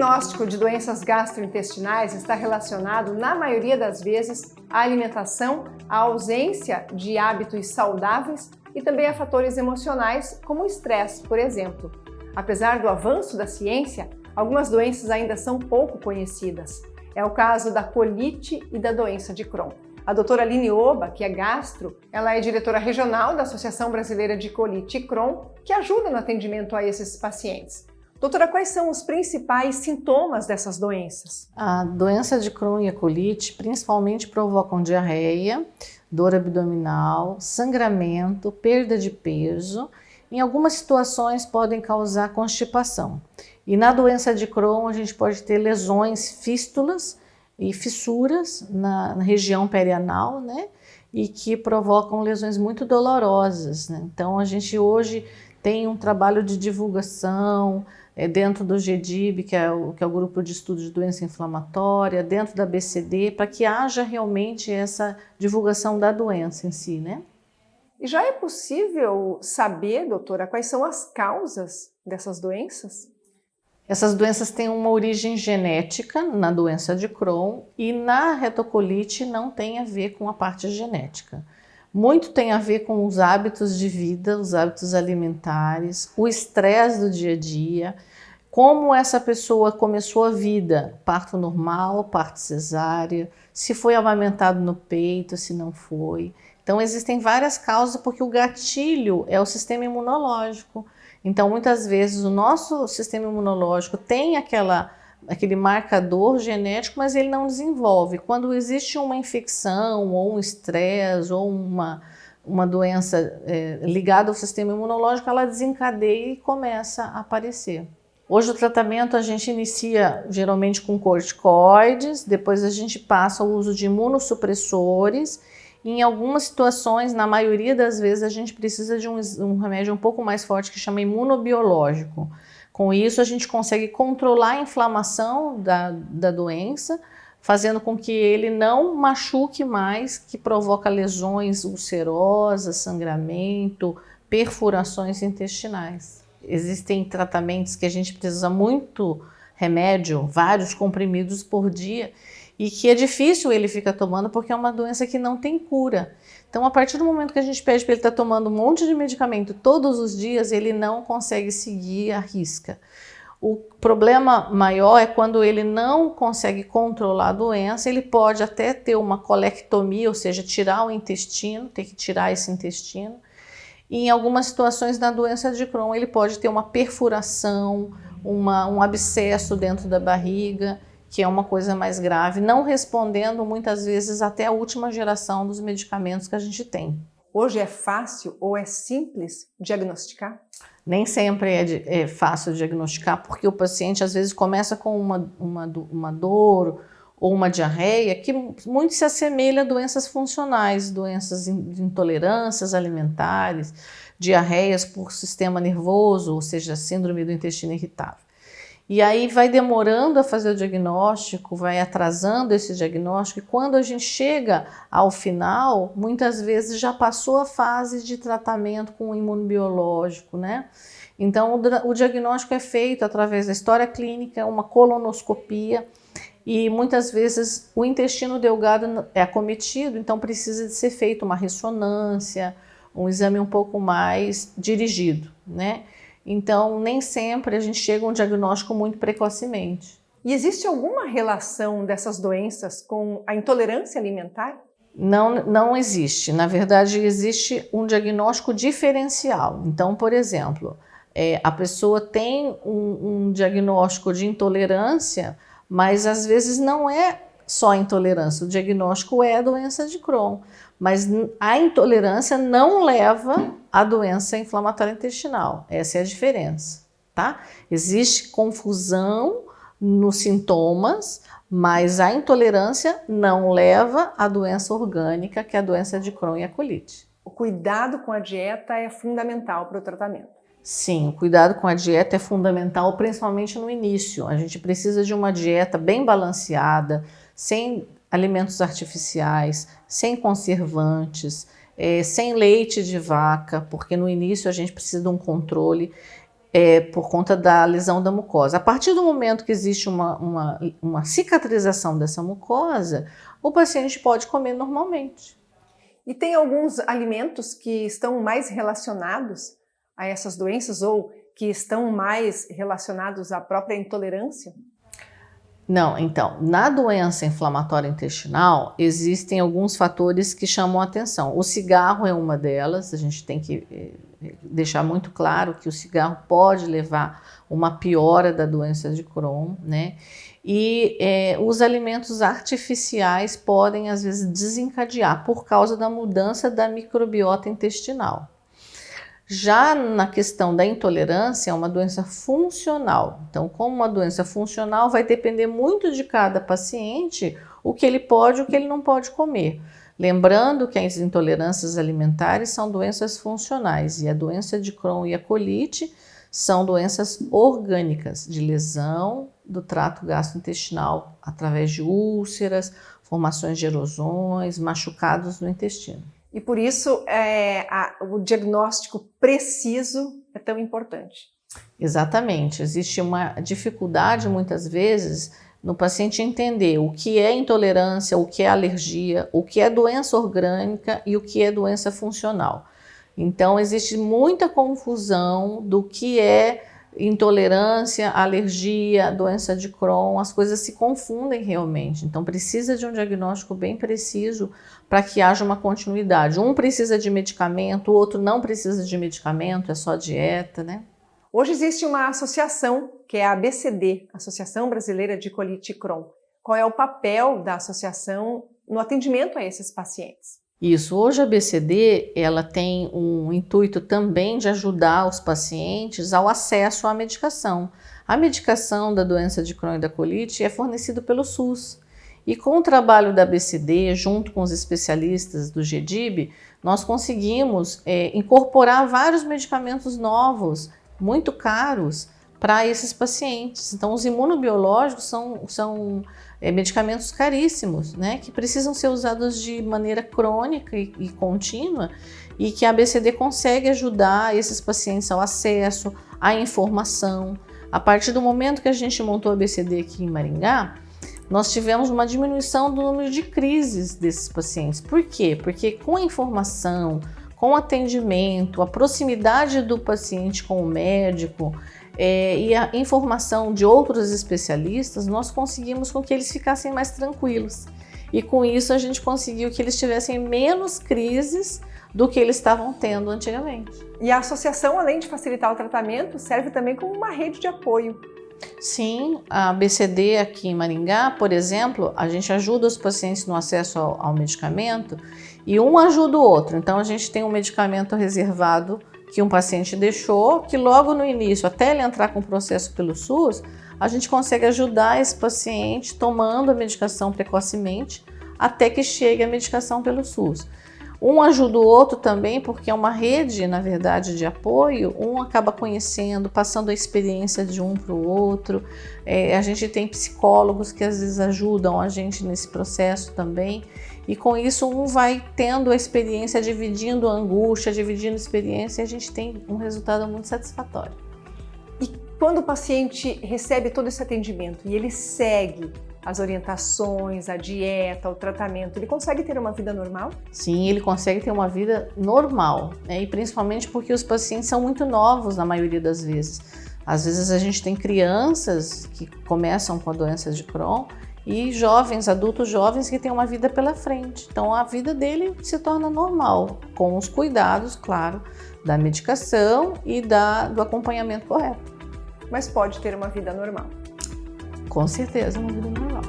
diagnóstico de doenças gastrointestinais está relacionado, na maioria das vezes, à alimentação, à ausência de hábitos saudáveis e também a fatores emocionais, como o estresse, por exemplo. Apesar do avanço da ciência, algumas doenças ainda são pouco conhecidas. É o caso da colite e da doença de Crohn. A doutora Aline Oba, que é gastro, ela é diretora regional da Associação Brasileira de Colite e Crohn, que ajuda no atendimento a esses pacientes. Doutora, quais são os principais sintomas dessas doenças? A doença de Crohn e a colite principalmente provocam diarreia, dor abdominal, sangramento, perda de peso. Em algumas situações podem causar constipação. E na doença de Crohn a gente pode ter lesões, fístulas e fissuras na região perianal, né? E que provocam lesões muito dolorosas, né? Então a gente hoje tem um trabalho de divulgação dentro do GDIB, que é o Grupo de Estudo de Doença Inflamatória, dentro da BCD, para que haja realmente essa divulgação da doença em si, né? E já é possível saber, doutora, quais são as causas dessas doenças? Essas doenças têm uma origem genética na doença de Crohn e na retocolite não tem a ver com a parte genética. Muito tem a ver com os hábitos de vida, os hábitos alimentares, o estresse do dia a dia, como essa pessoa começou a vida, parto normal, parto cesárea, se foi amamentado no peito, se não foi. Então existem várias causas porque o gatilho é o sistema imunológico. Então, muitas vezes, o nosso sistema imunológico tem aquele marcador genético, mas ele não desenvolve. Quando existe uma infecção, ou um estresse, ou uma doença ligada ao sistema imunológico, ela desencadeia e começa a aparecer. Hoje, o tratamento a gente inicia geralmente com corticoides, depois a gente passa o uso de imunossupressores. Em algumas situações, na maioria das vezes, a gente precisa de um remédio um pouco mais forte que chama imunobiológico. Com isso, a gente consegue controlar a inflamação da doença, fazendo com que ele não machuque mais, que provoca lesões ulcerosas, sangramento, perfurações intestinais. Existem tratamentos que a gente precisa muito remédio, vários comprimidos por dia, e que é difícil ele ficar tomando porque é uma doença que não tem cura. Então, a partir do momento que a gente pede para ele estar tomando um monte de medicamento todos os dias, ele não consegue seguir a risca. O problema maior é quando ele não consegue controlar a doença, ele pode até ter uma colectomia, ou seja, tirar o intestino, ter que tirar esse intestino. E em algumas situações na doença de Crohn, ele pode ter uma perfuração, um abscesso dentro da barriga, que é uma coisa mais grave, não respondendo muitas vezes até a última geração dos medicamentos que a gente tem. Hoje é fácil ou é simples diagnosticar? Nem sempre é fácil diagnosticar, porque o paciente às vezes começa com uma dor ou uma diarreia que muito se assemelha a doenças funcionais, doenças de intolerâncias alimentares, diarreias por sistema nervoso, ou seja, síndrome do intestino irritável. E aí vai demorando a fazer o diagnóstico, vai atrasando esse diagnóstico, e quando a gente chega ao final, muitas vezes já passou a fase de tratamento com o imunobiológico, né? Então o diagnóstico é feito através da história clínica, uma colonoscopia, e muitas vezes o intestino delgado é acometido, então precisa de ser feita uma ressonância, um exame um pouco mais dirigido, né? Então, nem sempre a gente chega a um diagnóstico muito precocemente. E existe alguma relação dessas doenças com a intolerância alimentar? Não existe. Na verdade, existe um diagnóstico diferencial. Então, por exemplo, a pessoa tem um diagnóstico de intolerância, mas às vezes não é só intolerância. O diagnóstico é a doença de Crohn, mas a intolerância não leva à doença inflamatória intestinal. Essa é a diferença, tá? Existe confusão nos sintomas, mas a intolerância não leva à doença orgânica, que é a doença de Crohn e a colite. O cuidado com a dieta é fundamental para o tratamento. Sim, o cuidado com a dieta é fundamental, principalmente no início. A gente precisa de uma dieta bem balanceada, sem alimentos artificiais, sem conservantes, sem leite de vaca, porque no início a gente precisa de um controle. por conta da lesão da mucosa. A partir do momento que existe uma cicatrização dessa mucosa, o paciente pode comer normalmente. E tem alguns alimentos que estão mais relacionados a essas doenças ou que estão mais relacionados à própria intolerância? Não, então, na doença inflamatória intestinal, existem alguns fatores que chamam a atenção. O cigarro é uma delas, a gente tem que deixar muito claro que o cigarro pode levar uma piora da doença de Crohn, né? E os alimentos artificiais podem, às vezes, desencadear por causa da mudança da microbiota intestinal. Já na questão da intolerância, é uma doença funcional. Então, como uma doença funcional, vai depender muito de cada paciente o que ele pode e o que ele não pode comer. Lembrando que as intolerâncias alimentares são doenças funcionais e a doença de Crohn e a colite são doenças orgânicas, de lesão do trato gastrointestinal através de úlceras, formações de erosões, machucados no intestino. E por isso o diagnóstico preciso é tão importante. Exatamente. Existe uma dificuldade muitas vezes no paciente entender o que é intolerância, o que é alergia, o que é doença orgânica e o que é doença funcional. Então existe muita confusão do que é intolerância, alergia, doença de Crohn, as coisas se confundem realmente. Então precisa de um diagnóstico bem preciso para que haja uma continuidade. Um precisa de medicamento, o outro não precisa de medicamento, é só dieta, né? Hoje existe uma associação, que é a ABCD, Associação Brasileira de Colite e Crohn. Qual é o papel da associação no atendimento a esses pacientes? Isso, hoje a ABCD ela tem um intuito também de ajudar os pacientes ao acesso à medicação. A medicação da doença de Crohn e da colite é fornecida pelo SUS. E com o trabalho da ABCD, junto com os especialistas do GEDIB, nós conseguimos incorporar vários medicamentos novos, muito caros, para esses pacientes. Então, os imunobiológicos são medicamentos caríssimos, né, que precisam ser usados de maneira crônica e contínua e que a ABCD consegue ajudar esses pacientes ao acesso, à informação. A partir do momento que a gente montou a ABCD aqui em Maringá, nós tivemos uma diminuição do número de crises desses pacientes. Por quê? Porque com a informação, com o atendimento, a proximidade do paciente com o médico, e a informação de outros especialistas, nós conseguimos com que eles ficassem mais tranquilos. E com isso a gente conseguiu que eles tivessem menos crises do que eles estavam tendo antigamente. E a associação, além de facilitar o tratamento, serve também como uma rede de apoio. Sim, a ABCD aqui em Maringá, por exemplo, a gente ajuda os pacientes no acesso ao medicamento e um ajuda o outro. Então a gente tem um medicamento reservado que um paciente deixou, que logo no início, até ele entrar com o processo pelo SUS, a gente consegue ajudar esse paciente tomando a medicação precocemente até que chegue a medicação pelo SUS. Um ajuda o outro também, porque é uma rede, na verdade, de apoio, um acaba conhecendo, passando a experiência de um para o outro. A gente tem psicólogos que às vezes ajudam a gente nesse processo também. E com isso um vai tendo a experiência, dividindo a angústia, dividindo a experiência e a gente tem um resultado muito satisfatório. E quando o paciente recebe todo esse atendimento e ele segue as orientações, a dieta, o tratamento, ele consegue ter uma vida normal? Sim, ele consegue ter uma vida normal, né? E principalmente porque os pacientes são muito novos na maioria das vezes. Às vezes a gente tem crianças que começam com a doença de Crohn e jovens, adultos jovens que têm uma vida pela frente. Então a vida dele se torna normal, com os cuidados, claro, da medicação e do acompanhamento correto. Mas pode ter uma vida normal. Com certeza, uma vida normal.